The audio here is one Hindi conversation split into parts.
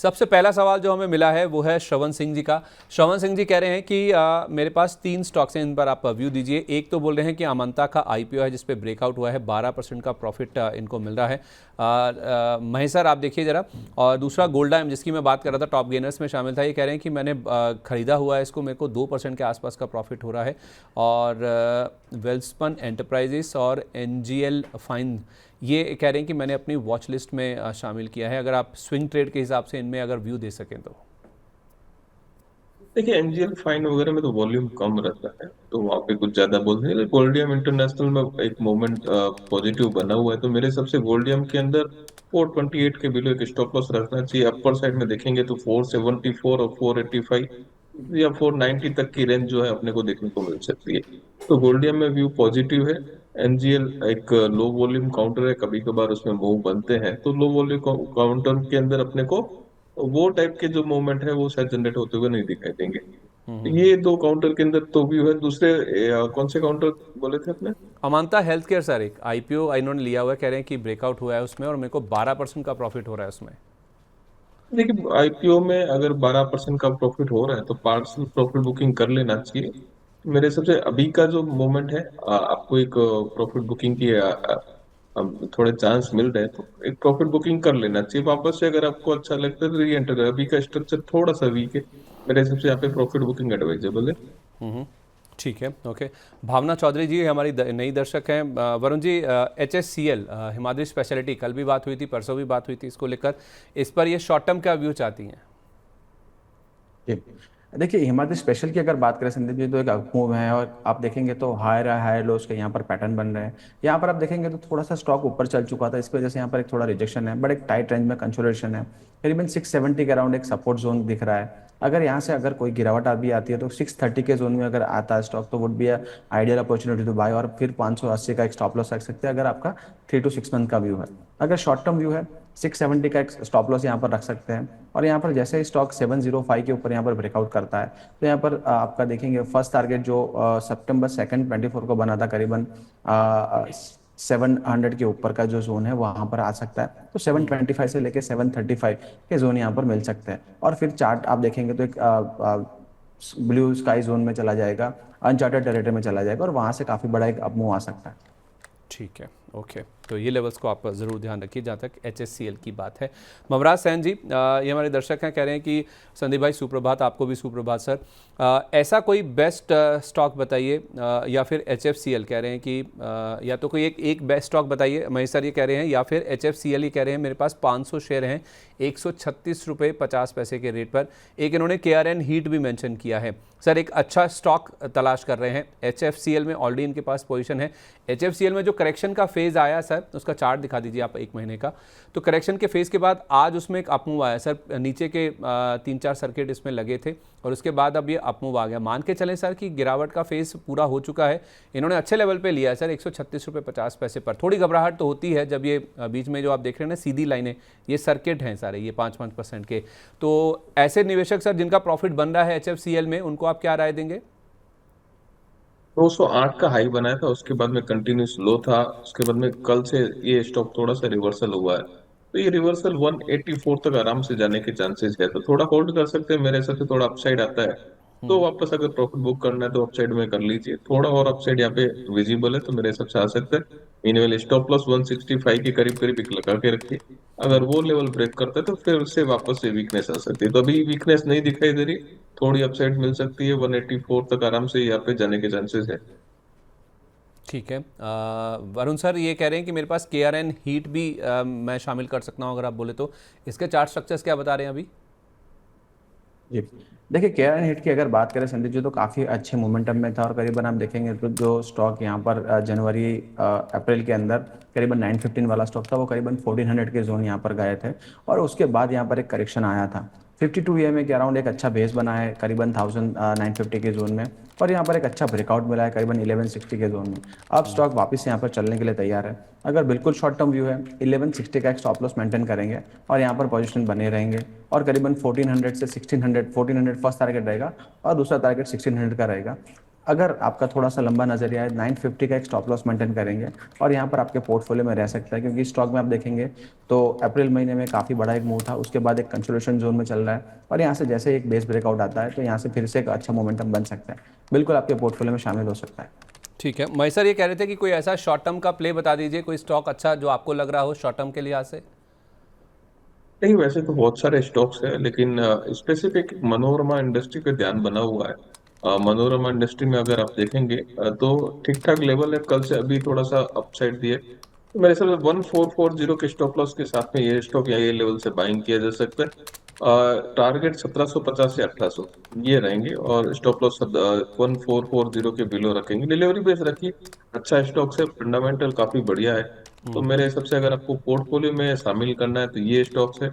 सबसे पहला सवाल जो हमें मिला है वो है श्रवण सिंह जी का। श्रवण सिंह जी कह रहे हैं कि मेरे पास 3 स्टॉक्स हैं, इन पर आप व्यू दीजिए। एक तो बोल रहे हैं कि अमंता का आईपीओ है जिस पे ब्रेकआउट हुआ है, 12% का प्रॉफिट इनको मिल रहा है। महेशर आप देखिए ज़रा। और दूसरा गोल्डा जिसकी मैं बात कर रहा था, टॉप गेनर्स में शामिल था। ये कह रहे हैं कि मैंने ख़रीदा हुआ है इसको, मेरे को 2% के आसपास का प्रॉफिट हो रहा है। और वेल्सपन एंटरप्राइजेस और एनजीएल फाइन ये कह रहे हैं कि मैंने अपनी वॉच लिस्ट में शामिल किया है। अगर आप स्विंग ट्रेड के हिसाब से इनमें अगर व्यू दे सकें तो। देखिए, एनजीएल फाइन वगैरह में तो वॉल्यूम कम रहता है, तो वहाँ पे कुछ ज्यादा बोल रहे हैं। गोल्डियम इंटरनेशनल में एक मोमेंट पॉजिटिव बना हुआ है, तो मेरे हिसाब से गोल्डियम के अंदर 428 के बिलो एक स्टॉप लॉस रखना चाहिए। अपर साइड में देखेंगे तो 474 और 485 या 490 तक की रेंज जो है अपने को देखने को मिल सकती है। तो गोल्डियम में व्यू पॉजिटिव है। एनजीएल एक लो वॉल्यूम काउंटर है, कभी कभार उसमें मूव बनते हैं, तो लो वॉल्यूम काउंटर के अंदर अपने को वो टाइप के जो मूवमेंट है वो शायद जनरेट होते हुए नहीं दिखाई देंगे। ये दो काउंटर के अंदर तो व्यू है। दूसरे कौन से काउंटर बोले थे आपने? अमांता हेल्थ केयर सर, एक आईपीओ इन्होंने लिया हुआ है, कह रहे हैं कि ब्रेकआउट हुआ है उसमें और मेरे को 12% का प्रॉफिट हो रहा है उसमें। देखिए, आईपीओ में अगर 12% का प्रॉफिट हो रहा है तो पार्सल प्रॉफिट बुकिंग कर लेना चाहिए। मेरे हिसाब से अभी का जो मोमेंट है, आपको एक प्रॉफिट बुकिंग की थोड़े चांस मिल रहे हैं, तो एक प्रॉफिट बुकिंग कर लेना चाहिए वापस से। अगर आपको अच्छा लगता है तो री एंटर। अभी का स्ट्रक्चर थोड़ा सा वीक है, मेरे हिसाब से यहाँ पे प्रॉफिट बुकिंग एडवाइजेबल है। हम्म, ठीक है, ओके। भावना चौधरी जी हमारी नई दर्शक हैं। वरुण जी, HSCL हिमाद्री स्पेशलिटी, कल भी बात हुई थी, परसों भी बात हुई थी इसको लेकर, इस पर ये शॉर्ट टर्म का व्यू चाहती हैं। जी। देखिए, हिमाद्री स्पेशल की अगर बात करें संदीप जी, तो एक मूव है और आप देखेंगे तो हायर हायर लोज के यहाँ पर पैटर्न बन रहे हैं। यहाँ पर आप देखेंगे तो थोड़ा सा स्टॉक ऊपर चल चुका था, इसकी वजह से यहाँ पर एक थोड़ा रिजेक्शन है, बट एक टाइट रेंज में कंसोलिडेशन है। करीबन 670 के अराउंड एक सपोर्ट जोन दिख रहा है। अगर यहाँ से अगर कोई गिरावट भी आती है तो 630 के जोन में अगर आता है स्टॉक, तो would be ideal opportunity to buy, और फिर 580 का एक स्टॉप लॉस रख सकते हैं अगर आपका 3 to 6 मंथ का व्यू है। अगर शॉर्ट टर्म व्यू है, 670 का एक स्टॉप लॉस यहाँ पर रख सकते हैं। और यहाँ पर जैसे ही स्टॉक 705 के ऊपर यहाँ पर ब्रेकआउट करता है, तो यहाँ पर आपका देखेंगे फर्स्ट टारगेट जो सितंबर 2 24 को बना था, करीबन 700 के ऊपर का जो जोन है वहां पर आ सकता है। तो 725 से लेके 735 के जोन यहाँ पर मिल सकते हैं। और फिर चार्ट आप देखेंगे तो एक ब्लू स्काई जोन में चला जाएगा, अनचार्टेड टेरिटरी में चला जाएगा, और वहां से काफी बड़ा एक अपमूव आ सकता है। ठीक है, ओके। तो ये लेवल्स को आप ज़रूर ध्यान रखिए जहाँ तक HSCL की बात है। ममराज सैन जी, ये हमारे दर्शक हैं, कह रहे हैं कि संदीप भाई सुप्रभात, आपको भी सुप्रभात सर। ऐसा कोई बेस्ट स्टॉक बताइए, या फिर HFCL कह रहे हैं कि या तो कोई एक बेस्ट स्टॉक बताइए। महेश सर ये कह रहे हैं, या फिर HFCL ही कह रहे हैं, मेरे पास 500 शेयर हैं 136 रुपये 50 पैसे के रेट पर। एक इन्होंने KRN हीट भी मेंशन किया है। सर एक अच्छा स्टॉक तलाश कर रहे हैं। HFCL में ऑलरेडी इनके पास पोजीशन है। HFCL में जो करेक्शन का फेज़ आया सर, उसका चार्ट दिखा दीजिए आप 1 महीने का। तो करेक्शन के फेज़ के बाद आज उसमें एक अपमूव आया सर, नीचे के 3-4 सर्किट इसमें लगे थे और उसके बाद अब ये अपमूव आ गया। मान के चलें सर कि गिरावट का फेज़ पूरा हो चुका है। इन्होंने अच्छे लेवल पे लिया है सर 136 रुपये 50 पैसे पर। थोड़ी घबराहट तो होती है जब ये बीच में जो आप देख रहे हैं ना सीधी लाइनें, ये सर्किट हैं सारे, ये 5-5% के। तो ऐसे निवेशक सर जिनका प्रॉफिट बन रहा है HFCL में, उनको आप क्या राय देंगे? 208 का हाई बनाया था, उसके बाद में कंटिन्यूस लो था, उसके बाद में कल से ये स्टॉक थोड़ा सा रिवर्सल हुआ है। तो ये रिवर्सल 184 तक आराम से जाने के चांसेस है, तो थोड़ा होल्ड कर सकते हैं। मेरे हिसाब से थोड़ा अपसाइड आता है तो वापस अगर प्रॉफिट बुक करना है तो अपसाइड में कर लीजिए। थोड़ा और अपसाइड यहाँ पे विजिबल है, तो मेरे हिसाब से आ सकता है। इनवेल स्टॉप लॉस 165 के करीब करीब एक लगा के रखिए। अगर वो लेवल ब्रेक करता है तो फिर उससे वापस से वीकनेस आ सकती है। तो अभी वीकनेस नहीं दिखाई दे रही, थोड़ी अपसाइड मिल सकती है। 184 तक आराम से यहाँ पे जाने के चांसेस है। ठीक है। वरुण सर ये कह रहे हैं कि मेरे पास KRN हीट भी मैं शामिल कर सकता हूं अगर आप बोले तो। इसके चार्ट स्ट्रक्चर्स क्या बता रहे हैं अभी? जी। देखिए, KRN हिट की अगर बात करें संदीप जी, तो काफ़ी अच्छे मोमेंटम में था, और करीबन आप देखेंगे तो जो स्टॉक यहाँ पर जनवरी अप्रैल के अंदर करीबन 915 वाला स्टॉक था, वो करीबन 1400 के जोन यहाँ पर गए थे, और उसके बाद यहाँ पर एक करेक्शन आया था। 52 EMA के अराउंड एक अच्छा बेस बना है करीबन 1950 के जोन में, और यहाँ पर एक अच्छा ब्रेकआउट मिला है करीबन 1160 के जोन में। अब स्टॉक वापस यहाँ पर चलने के लिए तैयार है। अगर बिल्कुल शॉर्ट टर्म व्यू है, 1160 का एक स्टॉप लॉस मेंटेन करेंगे और यहाँ पर पोजीशन बने रहेंगे, और करीबन 1400 से 1600, 1400 फर्स्ट टारगेट रहेगा और दूसरा टारगेट 1600 का रहेगा। अगर आपका थोड़ा सा लंबा नजरिया है 950 का एक स्टॉप लॉस मेंटेन करेंगे और यहाँ पर आपके पोर्टफोलियो में रह सकता है, क्योंकि स्टॉक में आप देखेंगे तो अप्रैल महीने में काफ़ी बड़ा एक मूव था, उसके बाद एक कंसोलिडेशन जोन में चल रहा है और यहाँ से जैसे एक बेस ब्रेकआउट आता है तो यहाँ से फिर से एक अच्छा मोमेंटम बन सकता है, बिल्कुल आपके पोर्टफोलियो में शामिल हो सकता है। ठीक है, महेश सर ये कह रहे थे कि कोई ऐसा शॉर्ट टर्म का प्ले बता दीजिए, कोई स्टॉक अच्छा जो आपको लग रहा हो शॉर्ट टर्म के लिहाज से। नहीं, वैसे तो बहुत सारे स्टॉक्स हैं, लेकिन स्पेसिफिक मनोरमा इंडस्ट्री पे ध्यान बना हुआ है। मनोरमा इंडस्ट्री में अगर आप देखेंगे तो ठीक ठाक लेवल है, कल से अभी थोड़ा सा अपसाइड दिए, तो मेरे हिसाब से 1440 के स्टॉप लॉस के साथ में ये स्टॉक या ये लेवल से बाइंग किया जा सकता है। टारगेट 1750 से 1800 ये रहेंगे, और स्टॉप लॉस 1440 के बिलो रखेंगे। डिलीवरी बेस रखिए, अच्छा स्टॉक है, फंडामेंटल काफी बढ़िया है। तो मेरे हिसाब से अगर आपको पोर्टफोलियो में शामिल करना है तो ये स्टॉक्स है।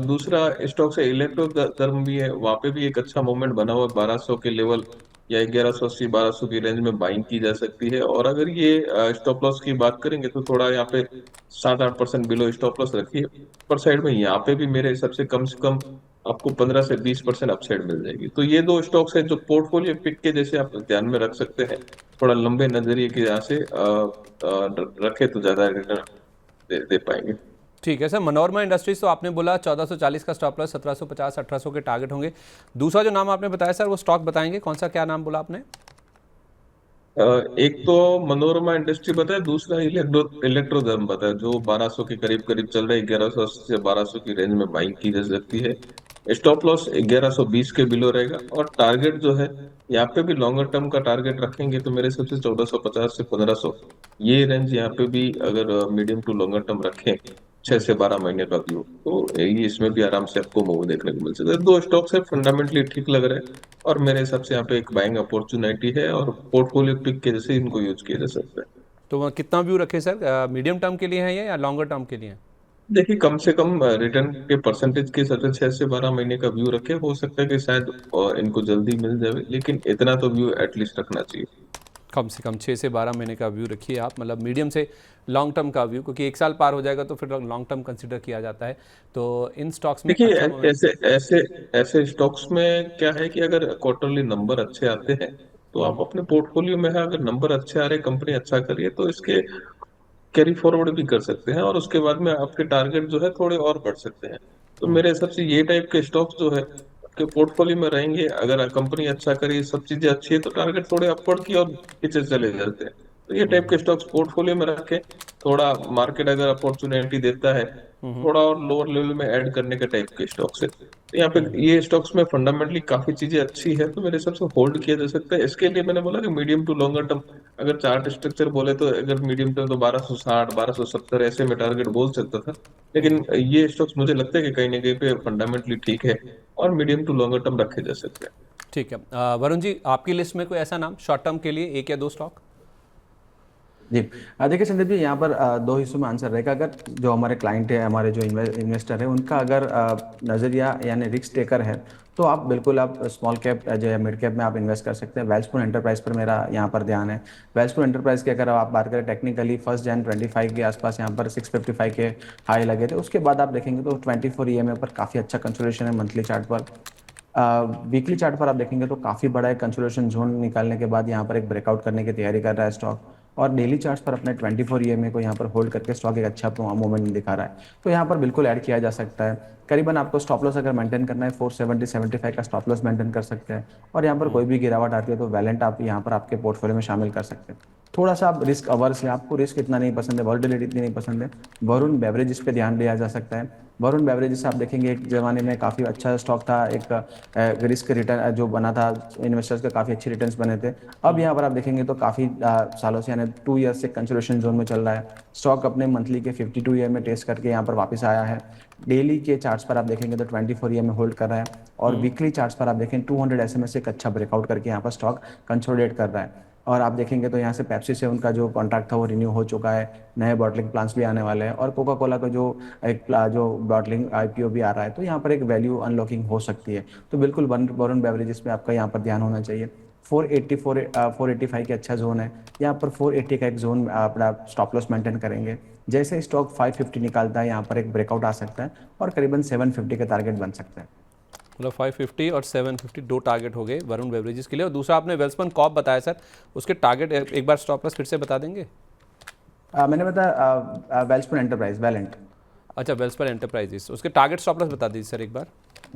दूसरा स्टॉक्स है इलेक्ट्रो धर्म भी है, वहाँ पे भी एक अच्छा मूवमेंट बना हुआ है, 1200 के लेवल या 1180 1200 की रेंज में बाइंग की जा सकती है। और अगर ये स्टॉप लॉस की बात करेंगे तो थोड़ा यहाँ पे 7-8% बिलो स्टॉप लॉस रखिए। पर साइड में यहाँ पे भी मेरे हिसाब से कम आपको 15 से 20% अपसाइड मिल जाएगी। तो ये दो स्टॉक्स है जो पोर्टफोलियो पिक के जैसे आप ध्यान में रख सकते हैं, थोड़ा लंबे नजरिए के यहाँ से रखे तो ज्यादा रिटर्न दे पाएंगे। ठीक है सर, मनोरमा इंडस्ट्रीज तो आपने बोला 1440 का स्टॉप लॉस, 1750 1800 के टारगेट होंगे। दूसरा जो नाम आपने बताया सर वो स्टॉक बताएंगे कौन सा, क्या नाम बोला आपने? एक तो मनोरमा इंडस्ट्री बताया, दूसरा इलेक्ट्रोधर्म बताया, जो 1200 के करीब करीब चल रहा है, 1180 से 1200 की रेंज में बाइंग की जा सकती है। स्टॉप लॉस 1120 के बिलो रहेगा, और टारगेट जो है यहाँ पे भी लॉन्गर टर्म का टारगेट रखेंगे तो मेरे हिसाब से 1450 से 1500 ये रेंज यहाँ पे भी अगर मीडियम टू लॉन्गर टर्म रखें, 6 से 12 महीने का व्यू, तो ये इसमें भी आराम से आपको मूव देखने को मिल सकता है। दो स्टॉक्स है, फंडामेंटली ठीक लग रहे हैं, और मेरे हिसाब से यहाँ पे एक बाइंग अपॉर्चुनिटी है, और पोर्टफोलियो पिक के जैसे इनको यूज किया जा सकता है। तो वहाँ कितना व्यू रखे सर, मीडियम टर्म के लिए है ये या लॉन्गर टर्म के लिए है? देखिए, कम से कम रिटर्न के परसेंटेज के हिसाब से 6 से 12 महीने का व्यू रखे, हो सकता है कि शायद इनको जल्दी मिल जाए, लेकिन इतना तो व्यू एटलीस्ट रखना चाहिए। कम से कम 6 से 12 महीने का व्यू रखिए आप, मतलब मीडियम से लॉन्ग टर्म का व्यू, क्योंकि एक साल पार हो जाएगा तो फिर लॉन्ग टर्म कंसिडर किया जाता है। तो इन स्टॉक्स में देखिए, अच्छा मोमेंट। ऐसे ऐसे ऐसे स्टॉक्स में क्या है कि अगर क्वार्टरली नंबर अच्छे आते हैं तो आप अपने पोर्टफोलियो में है, अगर नंबर अच्छे आ रहे, कंपनी अच्छा कर रही है, तो इसके कैरी फॉरवर्ड भी कर सकते हैं, और उसके बाद में आपके टारगेट जो है थोड़े और बढ़ सकते हैं। तो मेरे हिसाब से ये टाइप के स्टॉक्स जो है आपके पोर्टफोलियो में रहेंगे, अगर कंपनी अच्छा करी, सब चीजें अच्छी है, तो टारगेट थोड़े अपवर्ड की और पीछे चले जाते हैं। तो ये टाइप के स्टॉक्स पोर्टफोलियो में रखें, थोड़ा मार्केट अगर अपॉर्चुनिटी देता है, थोड़ा और लोअर लेवल में ऐड करने के टाइप के स्टॉक्स है। तो यहाँ पे ये स्टॉक्स में फंडामेंटली काफी चीजें अच्छी है, तो मेरे हिसाब से होल्ड किया जा सकता है। इसके लिए मैंने बोला कि मीडियम टू लॉन्गर टर्म, अगर चार्ट स्ट्रक्चर बोले तो अगर मीडियम टर्म तो 1260 1270 ऐसे में टारगेट बोल सकता था, लेकिन ये स्टॉक्स मुझे लगता है कि कहीं ना कहीं पे फंडामेंटली ठीक है, और मीडियम टू लॉन्गर टर्म रखे जा सकते हैं। ठीक है, वरुण जी आपकी लिस्ट में कोई ऐसा नाम शॉर्ट टर्म के लिए, एक या दो स्टॉक? जी, देखिए संदीप जी, यहाँ पर दो हिस्सों में आंसर रहेगा। अगर जो हमारे क्लाइंट है, हमारे जो इन्वेस्टर है, उनका अगर नज़रिया यानी रिस्क टेकर है, तो आप बिल्कुल आप स्मॉल कैप जो है मिड कैप में आप इन्वेस्ट कर सकते हैं। वेल्सपुन एंटरप्राइज पर मेरा यहाँ पर ध्यान है। वेल्सपुन एंटरप्राइज की अगर आप बात करें टेक्निकली, 1 जनवरी 2025 के आसपास यहाँ पर 655 के हाई लगे थे, उसके बाद आप देखेंगे तो 24 EMA पर काफ़ी अच्छा कंसोलिडेशन है मंथली चार्ट पर। वीकली चार्ट पर आप देखेंगे तो काफ़ी बड़ा एक कंसोलिडेशन जोन निकालने के बाद यहाँ पर एक ब्रेकआउट करने की तैयारी कर रहा है स्टॉक, और डेली चार्ट्स पर अपने 24 EMA को यहाँ पर होल्ड करके स्टॉक एक अच्छा मूवमेंट दिखा रहा है, तो यहाँ पर बिल्कुल ऐड किया जा सकता है। करीबन आपको स्टॉप लॉस अगर मेंटेन करना है 470-75 का स्टॉप लॉस मेंटेन कर सकते हैं, और यहाँ पर कोई भी गिरावट आती है तो वैलेंट आप यहाँ पर आपके पोर्टफोलियो में शामिल कर सकते हैं। थोड़ा सा आप रिस्क अवर्स हैं, आपको रिस्क इतना नहीं पसंद है, वॉलेटिलिटी इतनी नहीं पसंद है, वरुण बेवरेजेस पे ध्यान दिया जा सकता है। वरुण बेवरेजेस आप देखेंगे एक ज़माने में काफ़ी अच्छा स्टॉक था, एक रिस्क रिटर्न जो बना था, इन्वेस्टर्स के काफ़ी अच्छे रिटर्न्स बने थे। अब यहाँ पर आप देखेंगे तो काफ़ी सालों से यानी 2 ईयर्स से कंसोलिडेशन जोन में चल रहा है स्टॉक, अपने मंथली के 52 EMA टेस्ट करके यहाँ पर वापस आया है। डेली के चार्ट्स पर आप देखेंगे तो 24 EMA होल्ड कर रहा है, और वीकली चार्ट्स पर आप देखें 200 SMA से एक अच्छा ब्रेकआउट करके यहाँ पर स्टॉक कंसोलिडेट कर रहा है। और आप देखेंगे तो यहाँ से पेप्सी से उनका जो कॉन्ट्रैक्ट था वो रिन्यू हो चुका है, नए बॉटलिंग प्लांट्स भी आने वाले हैं, और कोका कोला का जो बॉटलिंग IPO भी आ रहा है, तो यहाँ पर एक वैल्यू अनलॉकिंग हो सकती है। तो बिल्कुल वरुण बेवरेजेस में आपका यहाँ पर ध्यान होना चाहिए। 485 के अच्छा जोन है, यहाँ पर 480 का एक जोन अपना स्टॉप लॉस मेंटेन करेंगे। जैसे स्टॉक 550 निकालता है, यहाँ पर एक ब्रेकआउट आ सकता है, और करीबन 750 का टारगेट बन सकता है। मतलब 550 और 750 दो टारगेट हो गए वरुण बेवरेजेस के लिए। और दूसरा आपने वेल्सपन कॉप बताया सर, उसके टारगेट एक बार स्टॉप लॉस फिर से बता देंगे? मैंने बताया वेल्सपन एंटरप्राइज वैलेंट। अच्छा, वेल्सपन एंटरप्राइजेस, उसके टारगेट स्टॉप लॉस बता दीजिए सर एक बार।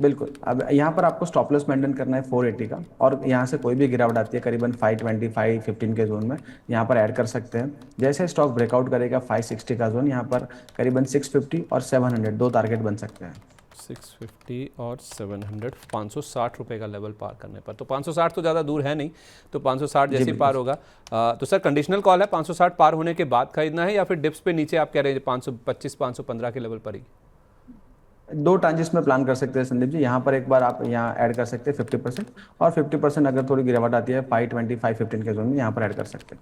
बिल्कुल, अब यहाँ पर आपको स्टॉप लॉस मेंटेन करना है 480 का, और यहाँ से कोई भी गिरावट आती है करीबन 520 515 के जोन में यहाँ पर ऐड कर सकते हैं। जैसे स्टॉक ब्रेकआउट करेगा 560 का जोन, यहाँ पर करीबन 650 और 700 दो टारगेट बन सकते हैं। 650 और 700, 560 रुपये का लेवल पार करने पर, तो 560 तो ज़्यादा दूर है नहीं, तो 560 जैसे ही पार होगा तो सर कंडीशनल कॉल है 560 पार होने के बाद खरीदना है, या फिर डिप्स पे नीचे आप कह रहे हैं 525 515 के लेवल पर ही? दो ट्रांजिस में प्लान कर सकते हैं संदीप जी। यहाँ पर एक बार आप यहाँ ऐड कर सकते हैं 50%, और 50% अगर थोड़ी गिरावट आती है 520 515 के जोन में यहाँ पर ऐड कर सकते हैं।